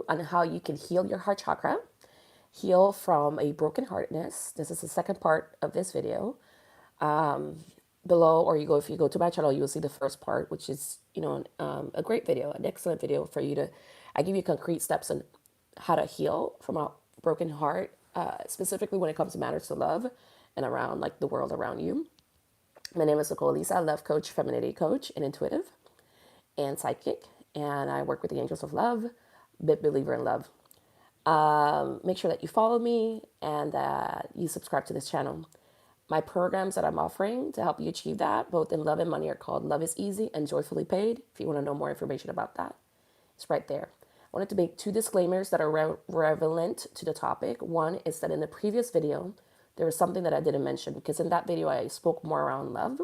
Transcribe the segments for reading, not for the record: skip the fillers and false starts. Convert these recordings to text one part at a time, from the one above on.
on how you can heal your heart chakra, heal from a brokenheartedness. This is the second part of this video. Below, or if you go to my channel, you will see the first part, which is, a great video, an excellent video for you to, I give you concrete steps on how to heal from a broken heart, specifically when it comes to matters to love and around like the world around you. My name is Nicole Lisa, love coach, femininity coach, and intuitive and psychic. And I work with the angels of love, big believer in love. Make sure that you follow me and that you subscribe to this channel. My programs that I'm offering to help you achieve that, both in love and money, are called Love is Easy and Joyfully Paid. If you want to know more information about that, it's right there. I wanted to make two disclaimers that are relevant to the topic. One is that in the previous video, there was something that I didn't mention, because in that video, I spoke more around love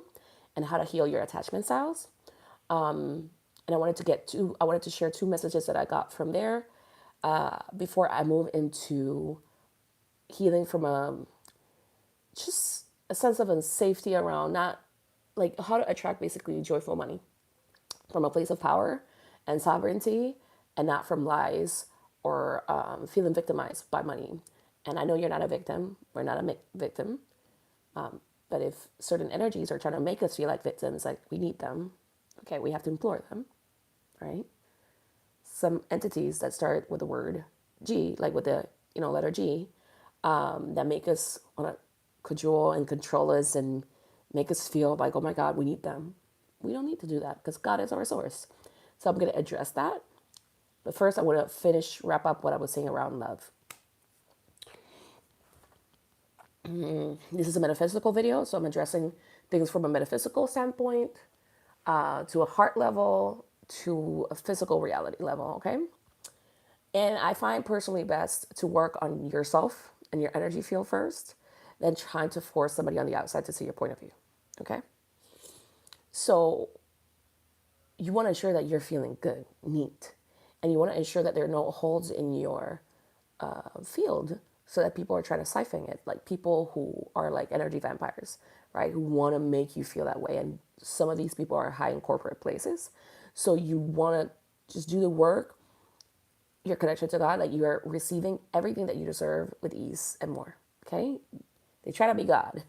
and how to heal your attachment styles. And I wanted to share two messages that I got from there before I move into healing from just a sense of unsafety around not like how to attract basically joyful money from a place of power and sovereignty, and not from lies or feeling victimized by money. And I know you're not a victim. We're not a victim. But if certain energies are trying to make us feel like victims, like we need them, okay, we have to implore them, right? Some entities that start with the word G, like with the letter G, that make us want to cajole and control us and make us feel like, oh my God, we need them. We don't need to do that because God is our source. So I'm going to address that. But first, I want to wrap up what I was saying around love. This is a metaphysical video, so I'm addressing things from a metaphysical standpoint, to a heart level, to a physical reality level, okay? And I find personally best to work on yourself and your energy field first, than trying to force somebody on the outside to see your point of view, okay? So you want to ensure that you're feeling good, neat, and you want to ensure that there are no holes in your field so that people are trying to siphon it, like people who are like energy vampires, right? Who want to make you feel that way. And some of these people are high in corporate places. So you want to just do the work, your connection to God, like you are receiving everything that you deserve with ease and more, okay? They try to be God.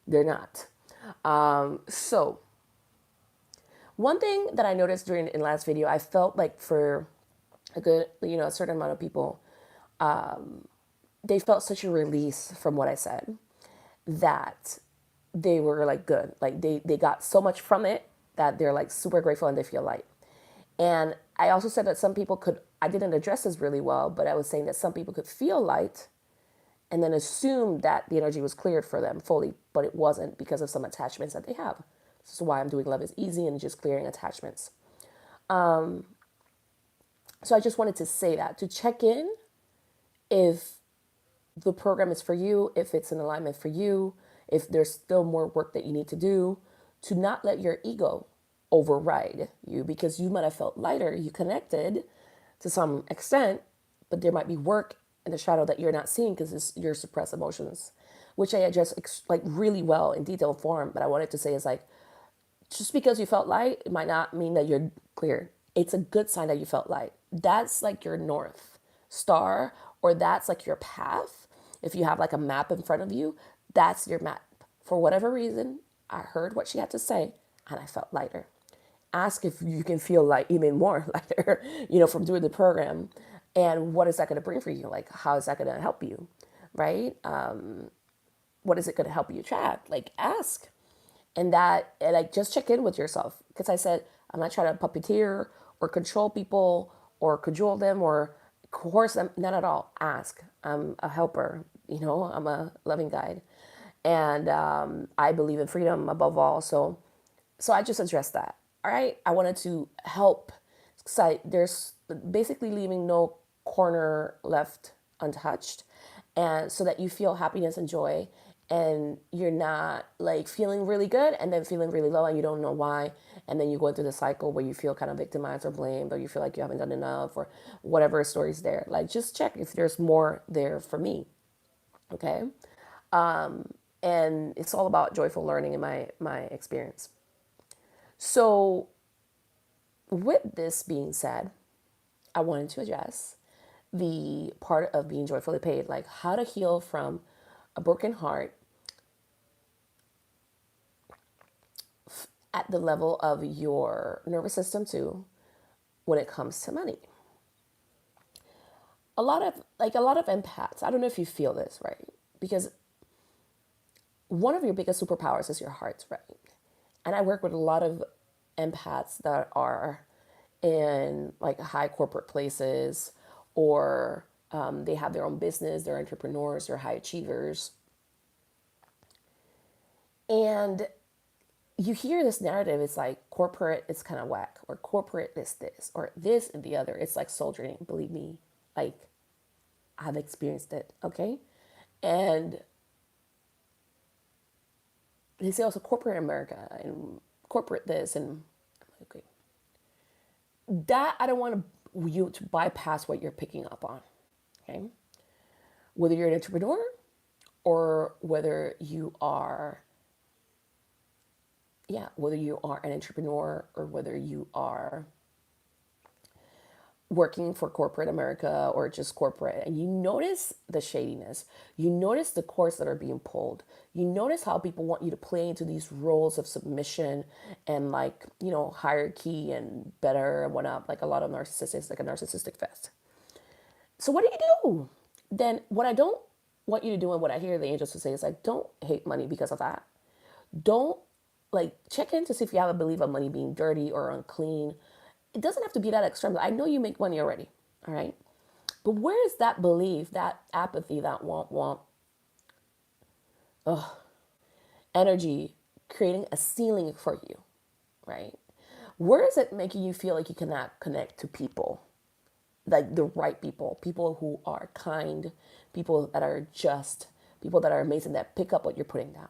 They're not. So one thing that I noticed in last video, I felt like for a good, a certain amount of people, they felt such a release from what I said that they were like good. Like they got so much from it that they're like super grateful and they feel light. And I also said that some people I didn't address this really well, but I was saying that some people could feel light and then assume that the energy was cleared for them fully, but it wasn't because of some attachments that they have. This is why I'm doing Love is Easy and just clearing attachments. So I just wanted to say that, to check in if the program is for you, if it's in alignment for you, if there's still more work that you need to do, to not let your ego override you, because you might have felt lighter, you connected to some extent, but there might be work in the shadow that you're not seeing because it's your suppressed emotions, which I address like really well in detailed form. But I wanted to say is like, just because you felt light, it might not mean that you're clear. It's a good sign that you felt light. That's like your north star, or that's like your path. If you have like a map in front of you, that's your map. For whatever reason, I heard what she had to say and I felt lighter. Ask if you can feel like even more lighter, from doing the program. And what is that going to bring for you? Like, how is that going to help you, right? What is it going to help you attract? Like, ask. And like, just check in with yourself. Because I said, I'm not trying to puppeteer or control people or cajole them or coerce them. Not at all. Ask. I'm a helper. I'm a loving guide. And I believe in freedom above all. So I just addressed that. All right. I wanted to help. So there's basically leaving no corner left untouched, and so that you feel happiness and joy, and you're not like feeling really good and then feeling really low and you don't know why, and then you go into the cycle where you feel kind of victimized or blamed, or you feel like you haven't done enough, or whatever story's there. Like, just check if there's more there for me. Okay. And it's all about joyful learning in my experience. So with this being said, I wanted to address the part of being joyfully paid, like how to heal from a broken heart at the level of your nervous system too when it comes to money. A lot of empaths, I don't know if you feel this, right? Because one of your biggest superpowers is your heart, right? And I work with a lot of empaths that are in like high corporate places, or they have their own business, they're entrepreneurs, they're high achievers. And you hear this narrative, it's like corporate is kind of whack, or corporate is this, or this and the other. It's like soldiering, believe me. Like, I've experienced it, okay? And they say also corporate America and corporate this, and I'm like, okay, that I don't want you to bypass what you're picking up on, okay? Whether you're an entrepreneur or whether you are, yeah, whether you are an entrepreneur or whether you are working for corporate America or just corporate, and you notice the shadiness, you notice the cords that are being pulled, you notice how people want you to play into these roles of submission and like, hierarchy and better and whatnot, like a lot of narcissists, like a narcissistic fest. So what do you do? Then what I don't want you to do, and what I hear the angels to say is like, don't hate money because of that. Don't like check in to see if you have a belief of money being dirty or unclean. It doesn't have to be that extreme. I know you make money already, all right? But where is that belief, that apathy, that want energy creating a ceiling for you, right? Where is it making you feel like you cannot connect to people, like the right people, people who are kind, people that are just, people that are amazing, that pick up what you're putting down?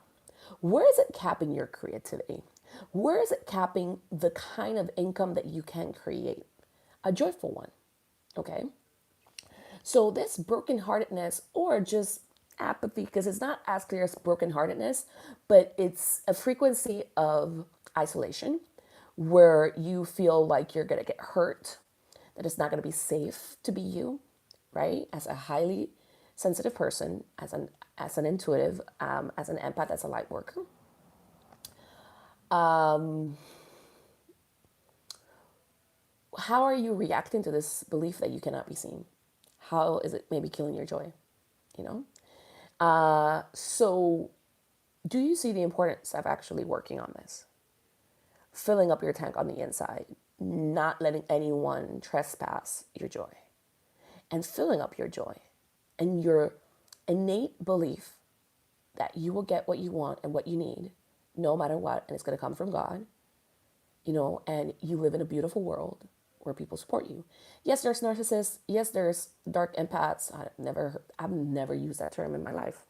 Where is it capping your creativity? Where is it capping the kind of income that you can create? A joyful one, okay? So this brokenheartedness or just apathy, because it's not as clear as brokenheartedness, but it's a frequency of isolation where you feel like you're gonna get hurt, that it's not gonna be safe to be you, right? As a highly sensitive person, as an intuitive, as an empath, as a light worker. How are you reacting to this belief that you cannot be seen? How is it maybe killing your joy? You know? So, do you see the importance of actually working on this? Filling up your tank on the inside, not letting anyone trespass your joy, and filling up your joy and your innate belief that you will get what you want and what you need, no matter what, and it's going to come from God, and you live in a beautiful world where people support you. Yes, there's narcissists. Yes, there's dark empaths. I've never used that term in my life.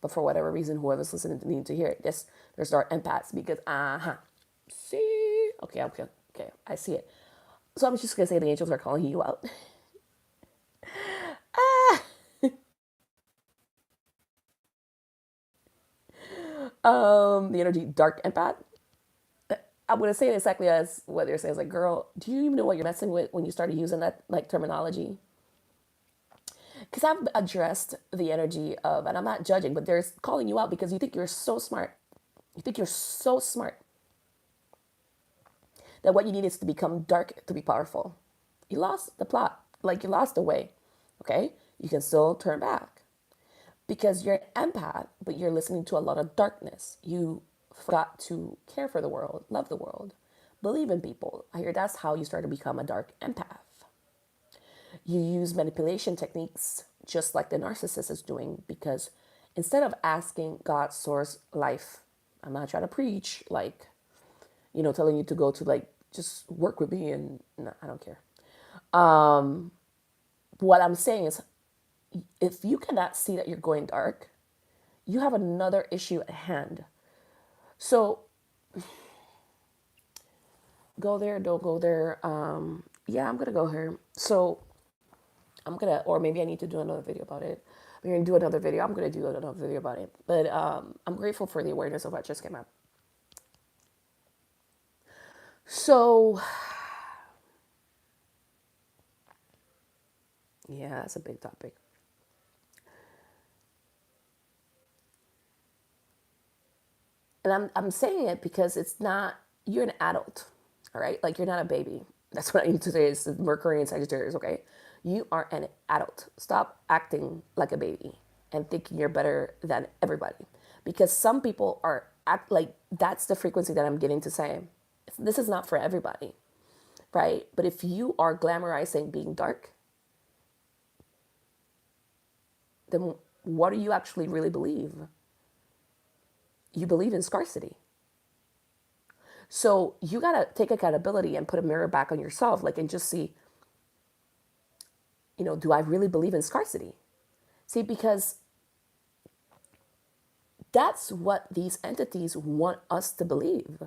But for whatever reason, whoever's listening to need to hear it. Yes, there's dark empaths because, see, okay, I see it. So I'm just gonna say the angels are calling you out. The energy dark empath. I'm gonna say it exactly as what they're saying. It's like, girl, do you even know what you're messing with when you started using that like terminology? Because I've addressed the energy of, and I'm not judging, but they're calling you out because you think you're so smart. You think you're so smart that what you need is to become dark to be powerful. You lost the plot, like you lost the way. Okay, you can still turn back because you're an empath, but you're listening to a lot of darkness. You forgot to care for the world, love the world, believe in people. I hear that's how you start to become a dark empath. You use manipulation techniques just like the narcissist is doing, because instead of asking God, source, life, I'm not trying to preach, like, telling you to go to like, just work with me and no, I don't care. What I'm saying is, if you cannot see that you're going dark, you have another issue at hand. So go there, don't go there. Yeah, I'm gonna go here. So or maybe I need to do another video about it. I'm gonna do another video. I'm gonna do another video about it. But I'm grateful for the awareness of what just came up. So Yeah, that's a big topic. And I'm saying it because it's not, you're an adult, all right? Like, you're not a baby. That's what I need to say is Mercury and Sagittarius, okay? You are an adult. Stop acting like a baby and thinking you're better than everybody. Because some people are act like, that's the frequency that I'm getting to say. This is not for everybody, right? But if you are glamorizing being dark, then what do you actually really believe? You believe in scarcity. So you got to take accountability and put a mirror back on yourself, like, and just see, do I really believe in scarcity? See, because that's what these entities want us to believe.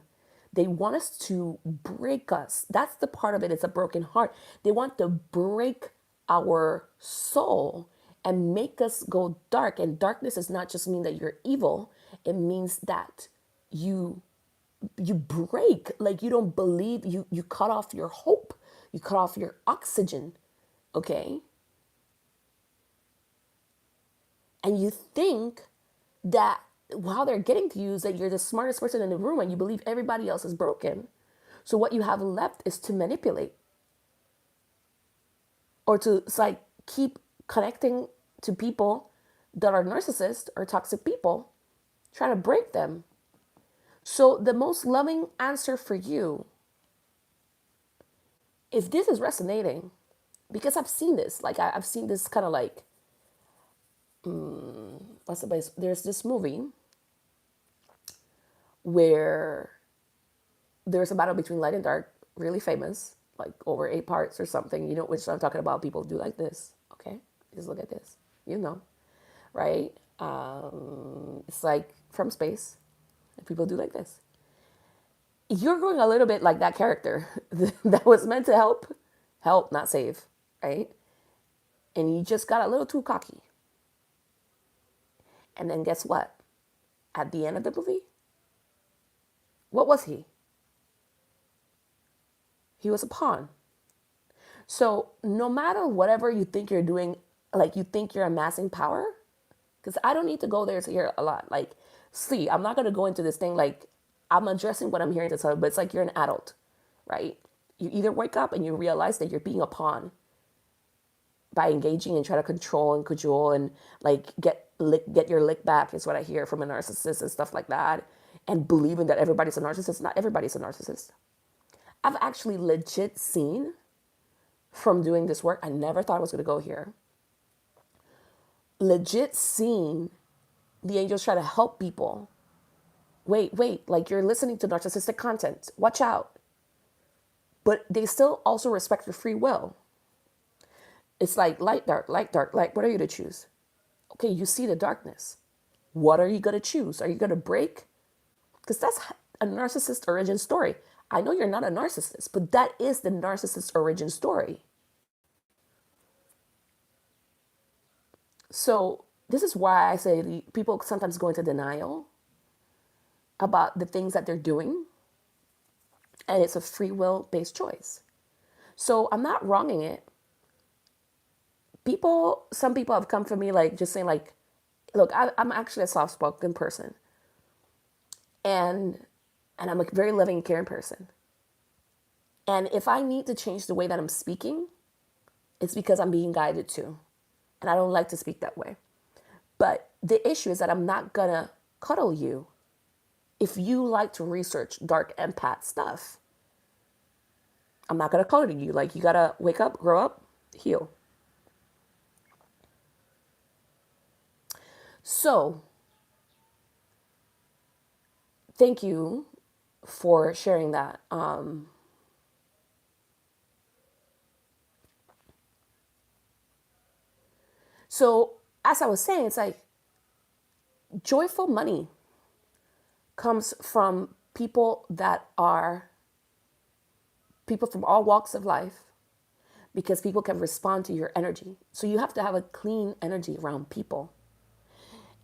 They want us to break us. That's the part of it. It's a broken heart. They want to break our soul and make us go dark. And darkness does not just mean that you're evil. It means that you you break, like, you don't believe, you cut off your hope, you cut off your oxygen, okay? And you think that how they're getting to you is that you're the smartest person in the room and you believe everybody else is broken. So what you have left is to manipulate, or to, it's like, keep connecting to people that are narcissists or toxic people, trying to break them. So the most loving answer for you, if this is resonating, because I've seen this, like, I've seen this kind of like, what's the place? There's this movie where there's a battle between light and dark, really famous, like over 8 parts or something. You know which I'm talking about. People do like this. Okay, just look at this. Right? It's like from space, and people do like this. You're going a little bit like that character that was meant to help, not save, right? And you just got a little too cocky. And then guess what? At the end of the movie, what was he? He was a pawn. So no matter whatever you think you're doing, like, you think you're amassing power, because I don't need to go there to hear a lot. Like, see, I'm not going to go into this thing, like, I'm addressing what I'm hearing to tell, but it's like you're an adult, right? You either wake up and you realize that you're being a pawn by engaging and try to control and cajole and, like, get your lick back, is what I hear from a narcissist and stuff like that, and believing that everybody's a narcissist. Not everybody's a narcissist. I've actually legit seen, from doing this work, I never thought I was going to go here, legit seen the angels try to help people. Wait, like, you're listening to narcissistic content. Watch out. But they still also respect your free will. It's like light, dark, light, dark, light. What are you to choose? Okay, you see the darkness. What are you going to choose? Are you going to break? Because that's a narcissist origin story. I know you're not a narcissist, but that is the narcissist origin story. So this is why I say people sometimes go into denial about the things that they're doing, and it's a free will based choice. So I'm not wronging it. Some people have come for me, like, just saying, like, look, I'm actually a soft spoken person, and I'm a very loving, caring person. And if I need to change the way that I'm speaking, it's because I'm being guided to, and I don't like to speak that way. But the issue is that I'm not gonna cuddle you if you like to research dark empath stuff. I'm not gonna cuddle you. Like, you gotta wake up, grow up, heal. So, thank you for sharing that. So, as I was saying, it's like joyful money comes from people from all walks of life, because people can respond to your energy. So you have to have a clean energy around people.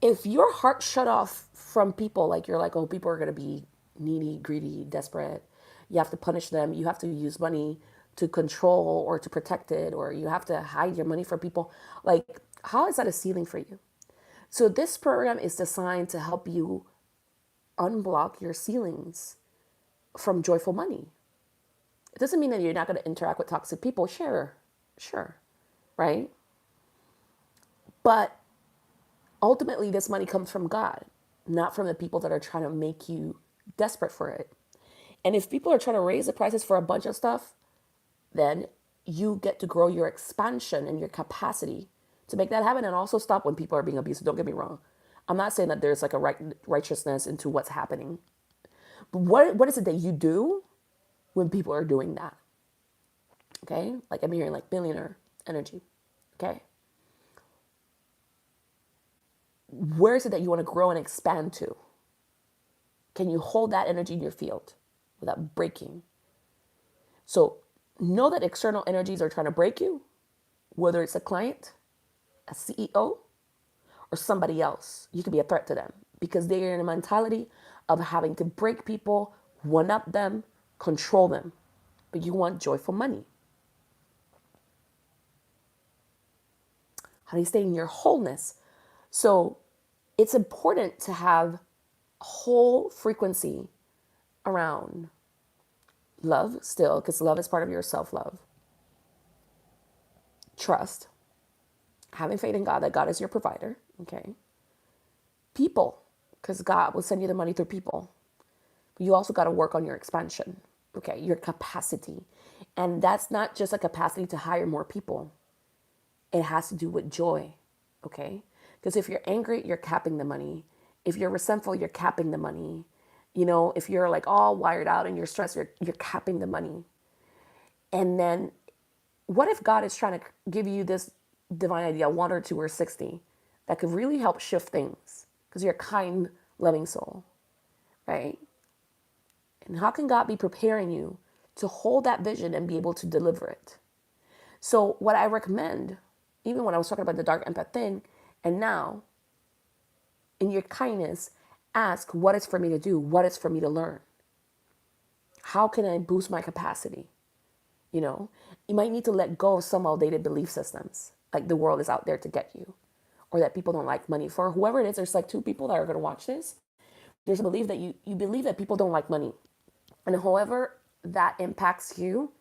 If your heart shut off from people, like, you're like, oh, people are going to be needy, greedy, desperate, you have to punish them, you have to use money to control or to protect it, or you have to hide your money from people. Like, how is that a ceiling for you? So this program is designed to help you unblock your ceilings from joyful money. It doesn't mean that you're not going to interact with toxic people. Sure, right? But ultimately, this money comes from God, not from the people that are trying to make you desperate for it. And if people are trying to raise the prices for a bunch of stuff, then you get to grow your expansion and your capacity to make that happen, and also stop when people are being abusive. Don't get me wrong. I'm not saying that there's like a righteousness into what's happening. But what is it that you do when people are doing that? Okay? Like I'm hearing like billionaire energy. Okay? Where is it that you want to grow and expand to? Can you hold that energy in your field without breaking? So know that external energies are trying to break you, whether it's a client, a CEO, or somebody else. You could be a threat to them because they're in a mentality of having to break people, one up them, control them. But you want joyful money. How do you stay in your wholeness? So it's important to have a whole frequency around love still, because love is part of your self-love. Trust. Having faith in God, that God is your provider. Okay. People, because God will send you the money through people. But you also got to work on your expansion. Okay. Your capacity. And that's not just a capacity to hire more people. It has to do with joy. Okay. Because if you're angry, you're capping the money. If you're resentful, you're capping the money. You know, if you're like all wired out and you're stressed, you're capping the money. And then what if God is trying to give you this divine idea, 1 or 2 or 60, that could really help shift things because you're a kind, loving soul, right? And how can God be preparing you to hold that vision and be able to deliver it? So what I recommend, even when I was talking about the dark empath thing, and now in your kindness, ask what is for me to do, what is for me to learn. How can I boost my capacity? You know, you might need to let go of some outdated belief systems, like the world is out there to get you, or that people don't like money. For whoever it is, there's like 2 people that are going to watch this. There's a belief that you believe that people don't like money. And however that impacts you,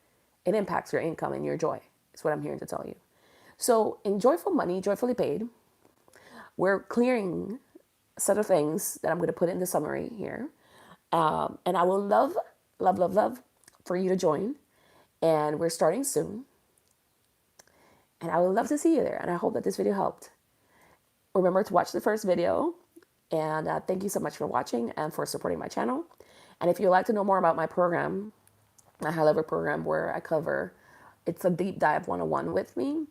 it impacts your income and your joy. Is what I'm hearing to tell you. So in Joyful Money, Joyfully Paid, we're clearing a set of things that I'm going to put in the summary here. And I will love for you to join. And we're starting soon. And I would love to see you there. And I hope that this video helped. Remember to watch the first video. And thank you so much for watching and for supporting my channel. And if you'd like to know more about my program, my high level program where I cover, it's a deep dive 101 with me,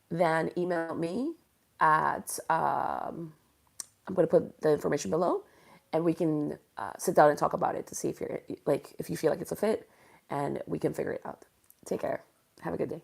then email me at, I'm going to put the information below, and we can sit down and talk about it to see if you're like, if you feel like it's a fit, and we can figure it out. Take care. Have a good day.